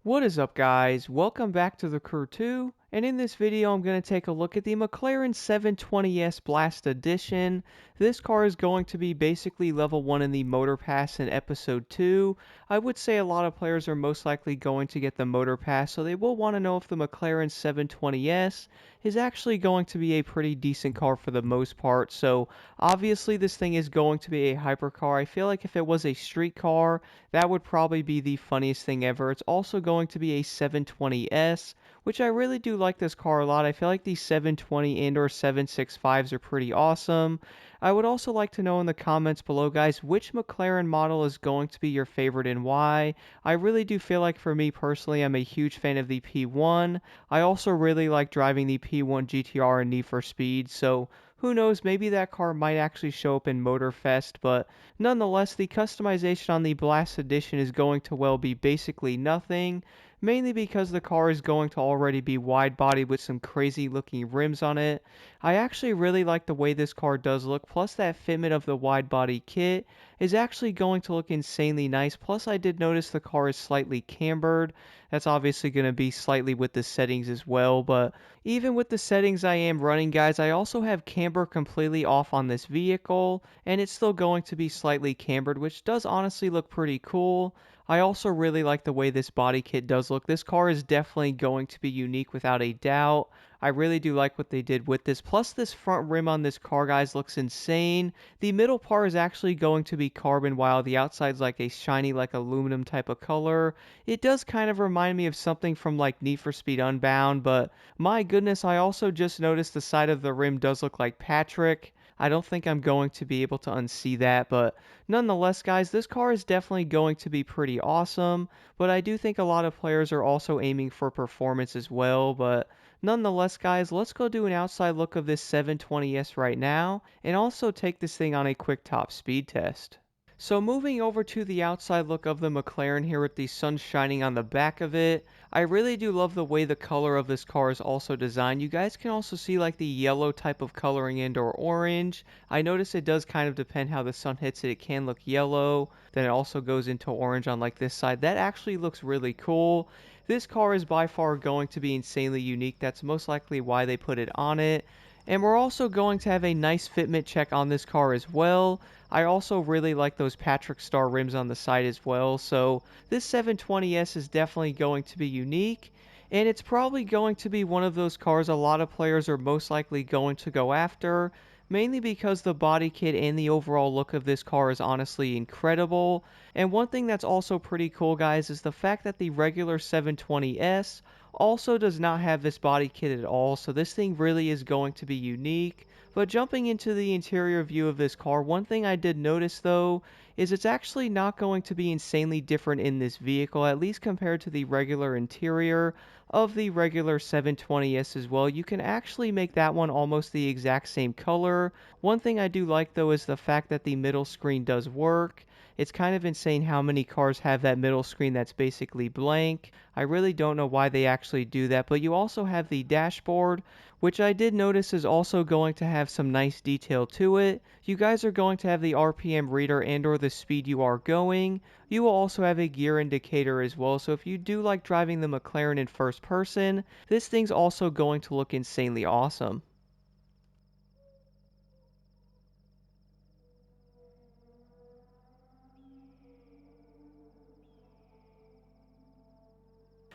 What is up, guys? Welcome back to the Crew 2, and in this video I'm going to take a look at the McLaren 720s Blast Edition. This car is going to be basically level 1 in the Motor Pass in Episode 2. I would say a lot of players are most likely going to get the Motor Pass, so they will want to know if the McLaren 720s is actually going to be a pretty decent car for the most part. So obviously this thing is going to be a hypercar. I feel like if it was a street car, that would probably be the funniest thing ever. It's also going to be a 720s, which I really do like this car a lot. I feel like the 720 and or 765s are pretty awesome. I would also like to know in the comments below, guys, which McLaren model is going to be your favorite and why. I really do feel like for me personally, I'm a huge fan of the P1. I also really like driving the P1 GTR and Need for Speed, so who knows, maybe that car might actually show up in Motorfest, but nonetheless, the customization on the Blast Edition is going to be basically nothing, mainly because the car is going to already be wide-bodied with some crazy looking rims on it. I actually really like the way this car does look, plus that fitment of the wide-body kit is actually going to look insanely nice. Plus I did notice the car is slightly cambered. That's obviously going to be slightly with the settings as well, but even with the settings I am running, guys, I also have camber completely off on this vehicle, and it's still going to be slightly cambered, which does honestly look pretty cool. I also really like the way this body kit does look. This car is definitely going to be unique without a doubt. I really do like what they did with this. Plus, this front rim on this car, guys, looks insane. The middle part is actually going to be carbon, while the outside's like a shiny, like aluminum type of color. It does kind of remind me of something from like Need for Speed Unbound, but my goodness, I also just noticed the side of the rim does look like Patrick. I don't think I'm going to be able to unsee that, but nonetheless, guys, this car is definitely going to be pretty awesome, but I do think a lot of players are also aiming for performance as well, but nonetheless, guys, let's go do an outside look of this 720s right now, and also take this thing on a quick top speed test. So moving over to the outside look of the McLaren here with the sun shining on the back of it, I really do love the way the color of this car is also designed. You guys can also see like the yellow type of coloring and or orange. I notice it does kind of depend how the sun hits it. It can look yellow, then it also goes into orange on like this side. That actually looks really cool. This car is by far going to be insanely unique. That's most likely why they put it on it. And we're also going to have a nice fitment check on this car as well. I also really like those Patrick Star rims on the side as well. So this 720s is definitely going to be unique. And it's probably going to be one of those cars a lot of players are most likely going to go after. Mainly because the body kit and the overall look of this car is honestly incredible. And one thing that's also pretty cool, guys, is the fact that the regular 720s also does not have this body kit at all, so this thing really is going to be unique. But jumping into the interior view of this car, one thing I did notice though is it's actually not going to be insanely different in this vehicle, at least compared to the regular interior of the regular 720s as well. You can actually make that one almost the exact same color. One thing I do like though is the fact that the middle screen does work. It's kind of insane how many cars have that middle screen that's basically blank. I really don't know why they actually do that, but you also have the dashboard, which I did notice is also going to have some nice detail to it. You guys are going to have the RPM reader and or the speed you are going. You will also have a gear indicator as well, so if you do like driving the McLaren in first person, this thing's also going to look insanely awesome.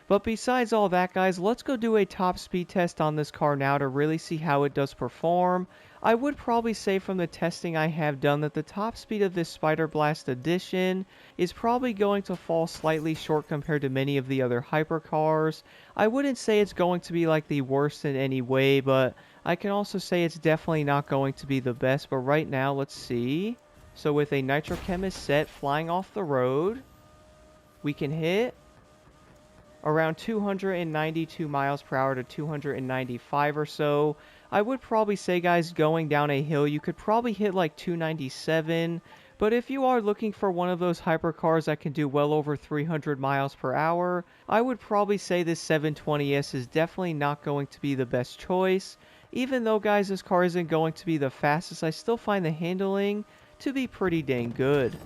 But besides all that, guys, let's go do a top speed test on this car now to really see how it does perform. I would probably say from the testing I have done that the top speed of this Spider Blast Edition is probably going to fall slightly short compared to many of the other hypercars. I wouldn't say it's going to be like the worst in any way, but I can also say it's definitely not going to be the best. But right now, let's see. So with a Nitrochemist set flying off the road, we can hit around 292 miles per hour to 295 or so. I would probably say, guys, going down a hill, you could probably hit like 297. But if you are looking for one of those hypercars that can do well over 300 miles per hour, I would probably say this 720s is definitely not going to be the best choice. Even though, guys, this car isn't going to be the fastest, I still find the handling to be pretty dang good.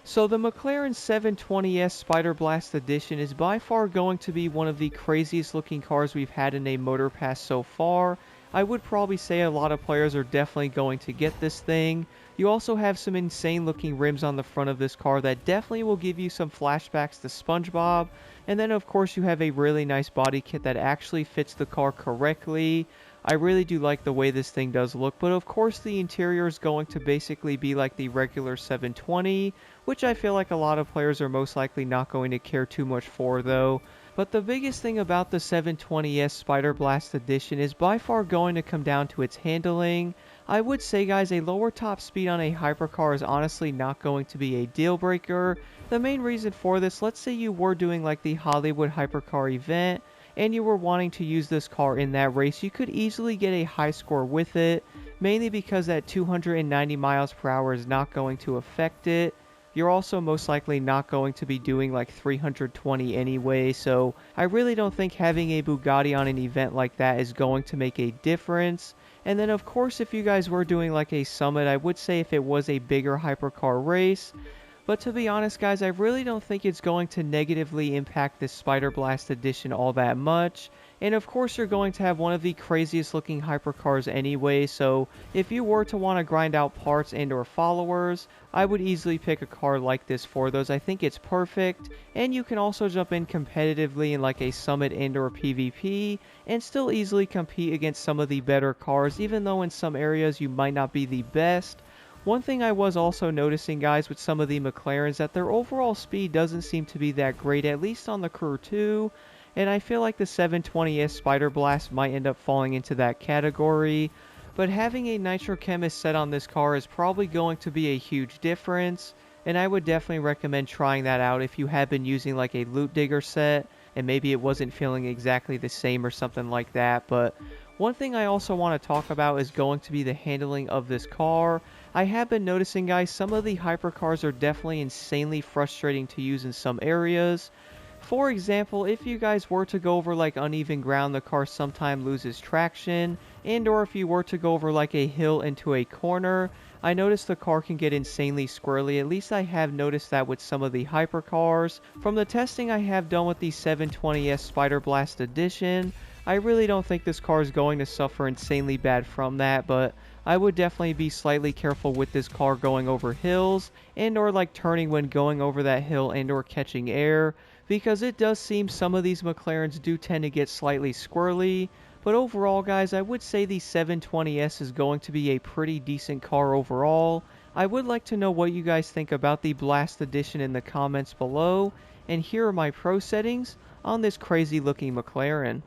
So the McLaren 720s Spider Blast Edition is by far going to be one of the craziest looking cars we've had in a motor pass so far. I would probably say a lot of players are definitely going to get this thing. You also have some insane looking rims on the front of this car that definitely will give you some flashbacks to Spongebob. And then of course you have a really nice body kit that actually fits the car correctly. I really do like the way this thing does look, but of course the interior is going to basically be like the regular 720, which I feel like a lot of players are most likely not going to care too much for though. But the biggest thing about the 720s Spider Blast Edition is by far going to come down to its handling. I would say guys, a lower top speed on a hypercar is honestly not going to be a deal breaker. The main reason for this, let's say you were doing like the Hollywood hypercar event, and you were wanting to use this car in that race, you could easily get a high score with it, mainly because that 290 miles per hour is not going to affect it. You're also most likely not going to be doing like 320 anyway, so I really don't think having a Bugatti on an event like that is going to make a difference. And then of course if you guys were doing like a summit, I would say if it was a bigger hypercar race, but to be honest guys, I really don't think it's going to negatively impact this Spider Blast Edition all that much. And of course you're going to have one of the craziest looking hypercars anyway, so if you were to want to grind out parts and or followers, I would easily pick a car like this for those. I think it's perfect, and you can also jump in competitively in like a summit and or PvP, and still easily compete against some of the better cars, even though in some areas you might not be the best. One thing I was also noticing guys with some of the McLarens, that their overall speed doesn't seem to be that great, at least on the Crew 2, and I feel like the 720s Spider Blast might end up falling into that category. But having a Nitro Chemist set on this car is probably going to be a huge difference, and I would definitely recommend trying that out if you have been using like a Loot Digger set, and maybe it wasn't feeling exactly the same or something like that. But one thing I also want to talk about is going to be the handling of this car. I have been noticing guys, some of the hypercars are definitely insanely frustrating to use in some areas. For example, if you guys were to go over like uneven ground, the car sometimes loses traction, and or if you were to go over like a hill into a corner, I noticed the car can get insanely squirrely. At least I have noticed that with some of the hypercars. From the testing I have done with the 720s Spider Blast Edition, I really don't think this car is going to suffer insanely bad from that, but I would definitely be slightly careful with this car going over hills and or like turning when going over that hill and or catching air, because it does seem some of these McLarens do tend to get slightly squirrely. But overall guys, I would say the 720s is going to be a pretty decent car overall. I would like to know what you guys think about the Blast Edition in the comments below, and here are my pro settings on this crazy looking McLaren.